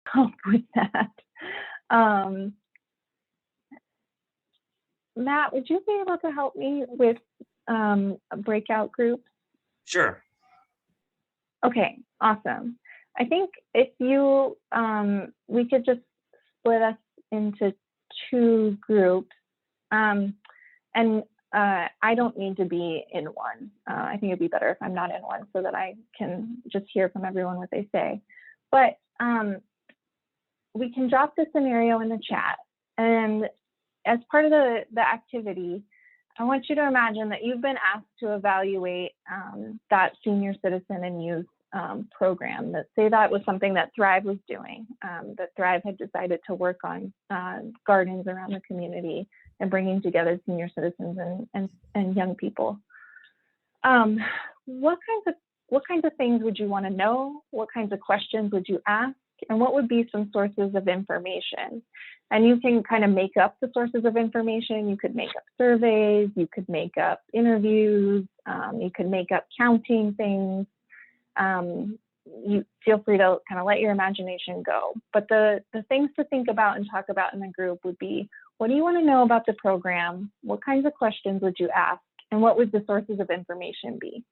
help with that. Matt, would you be able to help me with breakout groups? Sure. Okay, awesome. I think if you, we could just split us into 2 groups. And I don't need to be in one. I think it'd be better if I'm not in one so that I can just hear from everyone what they say. But we can drop the scenario in the chat. And as part of the activity, I want you to imagine that you've been asked to evaluate that senior citizen and youth program. That say that was something that Thrive was doing, that Thrive had decided to work on gardens around the community and bringing together senior citizens and young people. What kinds of things would you want to know? What kinds of questions would you ask? And what would be some sources of information? And you can kind of make up the sources of information. You could make up surveys, you could make up interviews, you could make up counting things. You feel free to kind of let your imagination go. But the things to think about and talk about in the group would be, what do you want to know about the program? What kinds of questions would you ask? And what would the sources of information be?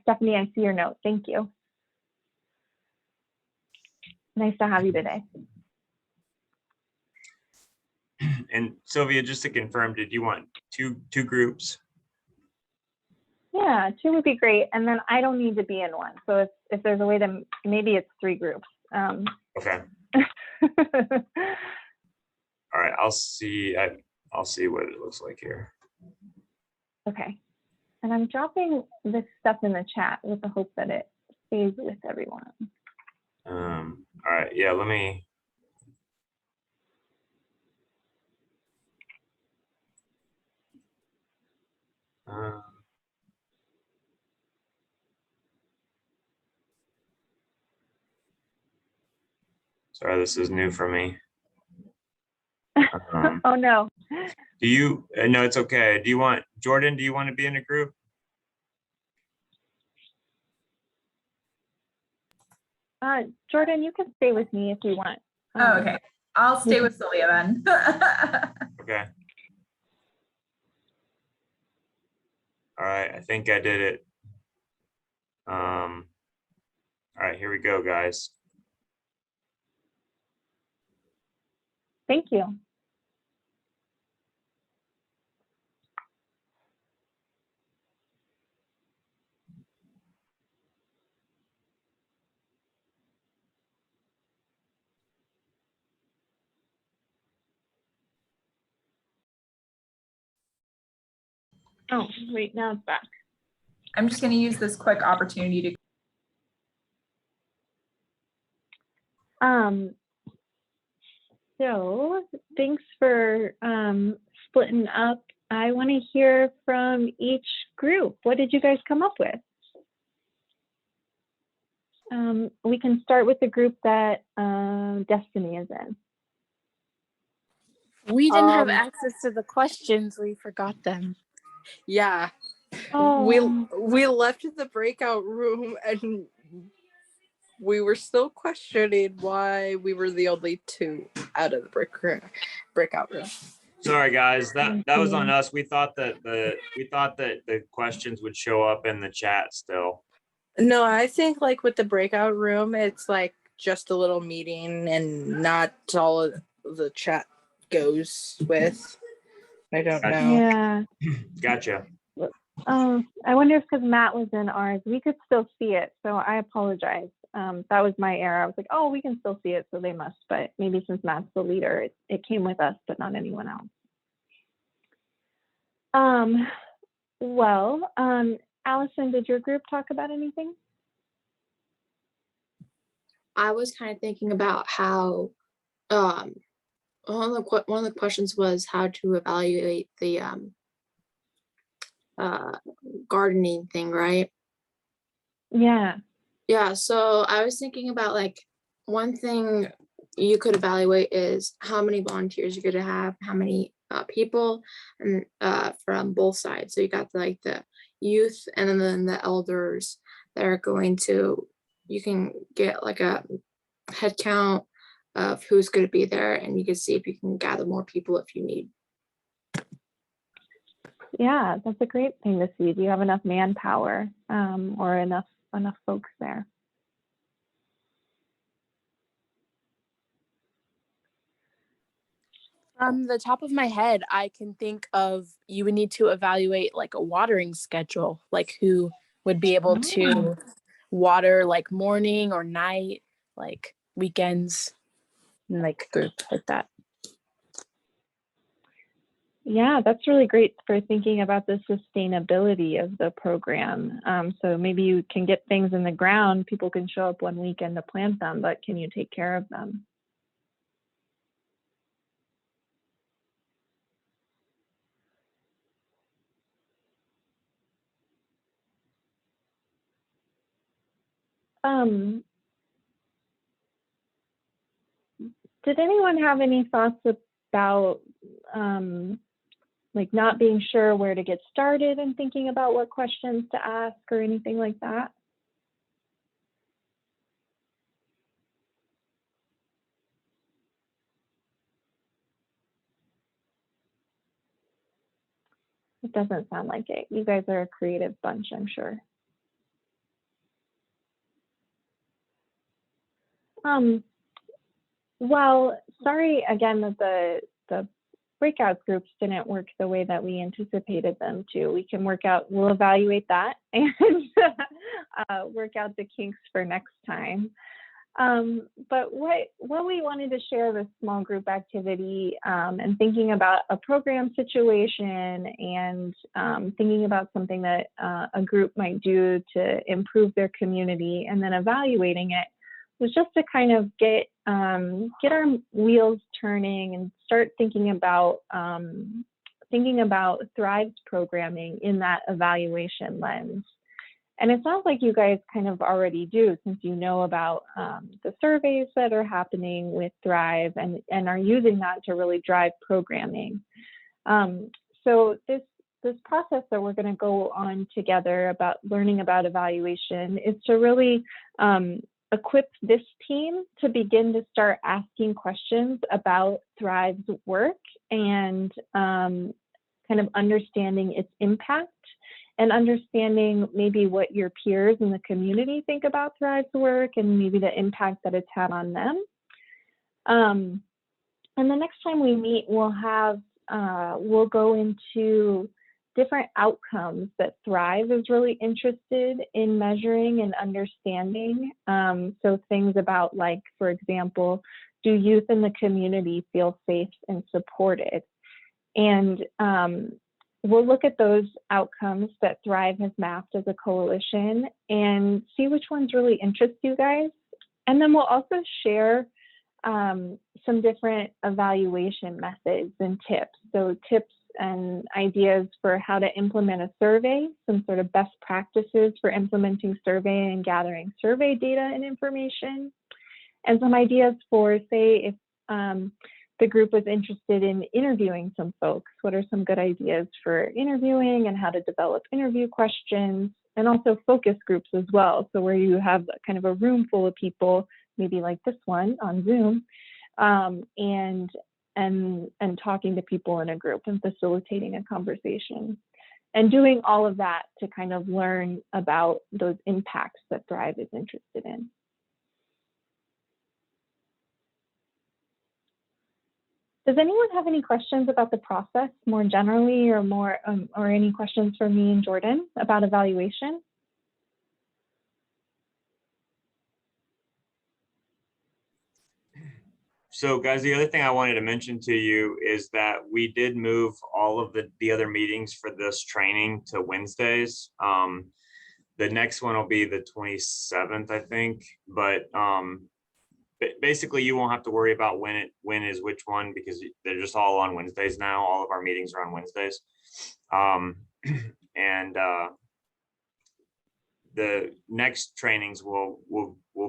Stephanie, I see your note. Thank you. Nice to have you today. And Sylvia, just to confirm, did you want two groups? Yeah, 2 would be great. And then I don't need to be in one. So if there's a way to, maybe it's 3 groups. Okay. All right, I'll see what it looks like here. Okay. And I'm dropping this stuff in the chat with the hope that it stays with everyone. All right, yeah, let me. Sorry, this is new for me. Oh no. Do you, no, it's okay. Do you want, Jordan, do you want to be in a group? Jordan, you can stay with me if you want. Oh, okay. I'll stay with Sylvia then. Okay. All right, I think I did it. All right, here we go, guys. Thank you. Oh, wait, now it's back. I'm just going to use this quick opportunity to. So thanks for splitting up. I want to hear from each group. What did you guys come up with? We can start with the group that Destiny is in. We didn't have access to the questions. We forgot them. Yeah. Oh. We left the breakout room and we were still questioning why we were the only 2 out of the breakout room. Sorry, guys, that was on us. We thought that the questions would show up in the chat still. No, I think like with the breakout room, it's like just a little meeting and not all of the chat goes with. I don't know. Yeah. Gotcha. I wonder if because Matt was in ours, we could still see it. So I apologize. That was my error. I was like, oh, we can still see it, so they must. But maybe since Matt's the leader, it came with us, but not anyone else. Well, Allison, did your group talk about anything? I was kind of thinking about how one of the questions was how to evaluate the gardening thing, right? Yeah. Yeah, so I was thinking about like one thing you could evaluate is how many volunteers you're going to have, how many people, and from both sides. So you got like the youth and then the elders that are going to, you can get like a head count of who's going to be there, and you can see if you can gather more people if you need. Yeah, that's a great thing to see. Do you have enough manpower or enough folks there? From the top of my head, I can think of you would need to evaluate like a watering schedule, like who would be able to water like morning or night, like weekends, and like group like that. Yeah, that's really great for thinking about the sustainability of the program. So maybe you can get things in the ground, people can show up one weekend to plant them, but can you take care of them? Did anyone have any thoughts about like not being sure where to get started and thinking about what questions to ask or anything like that? It doesn't sound like it. You guys are a creative bunch, I'm sure. Well, sorry again that the breakout groups didn't work the way that we anticipated them to. We'll evaluate that and work out the kinks for next time. But what we wanted to share with small group activity and thinking about a program situation and thinking about something that a group might do to improve their community and then evaluating it was just to kind of get our wheels turning and start thinking about Thrive's programming in that evaluation lens. And it sounds like you guys kind of already do, since you know about the surveys that are happening with Thrive and are using that to really drive programming. So this process that we're going to go on together about learning about evaluation is to really equip this team to begin to start asking questions about Thrive's work and kind of understanding its impact and understanding maybe what your peers in the community think about Thrive's work and maybe the impact that it's had on them. And the next time we meet, we'll go into different outcomes that Thrive is really interested in measuring and understanding. So things about, like, for example, do youth in the community feel safe and supported? And we'll look at those outcomes that Thrive has mapped as a coalition and see which ones really interest you guys. And then we'll also share some different evaluation methods and tips. So tips and ideas for how to implement a survey, some sort of best practices for implementing survey and gathering survey data and information, and some ideas for, say, if the group was interested in interviewing some folks, what are some good ideas for interviewing and how to develop interview questions, and also focus groups as well. So where you have kind of a room full of people, maybe like this one on Zoom, and talking to people in a group and facilitating a conversation and doing all of that to kind of learn about those impacts that Thrive is interested in. Does anyone have any questions about the process more generally, or any questions for me and Jordan about evaluation? So guys, the other thing I wanted to mention to you is that we did move all of the other meetings for this training to Wednesdays. The next one will be the 27th, I think, but basically you won't have to worry about when is which one, because they're just all on Wednesdays now. All of our meetings are on Wednesdays. And the next trainings will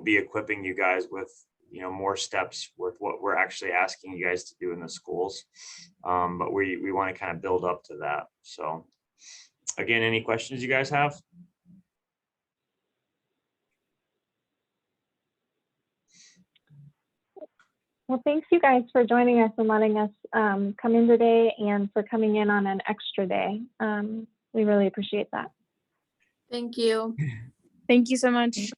be equipping you guys with, you know, more steps with what we're actually asking you guys to do in the schools. But we want to kind of build up to that. So again, any questions you guys have? Well, thanks you guys for joining us and letting us come in today and for coming in on an extra day. We really appreciate that. Thank you. Thank you so much.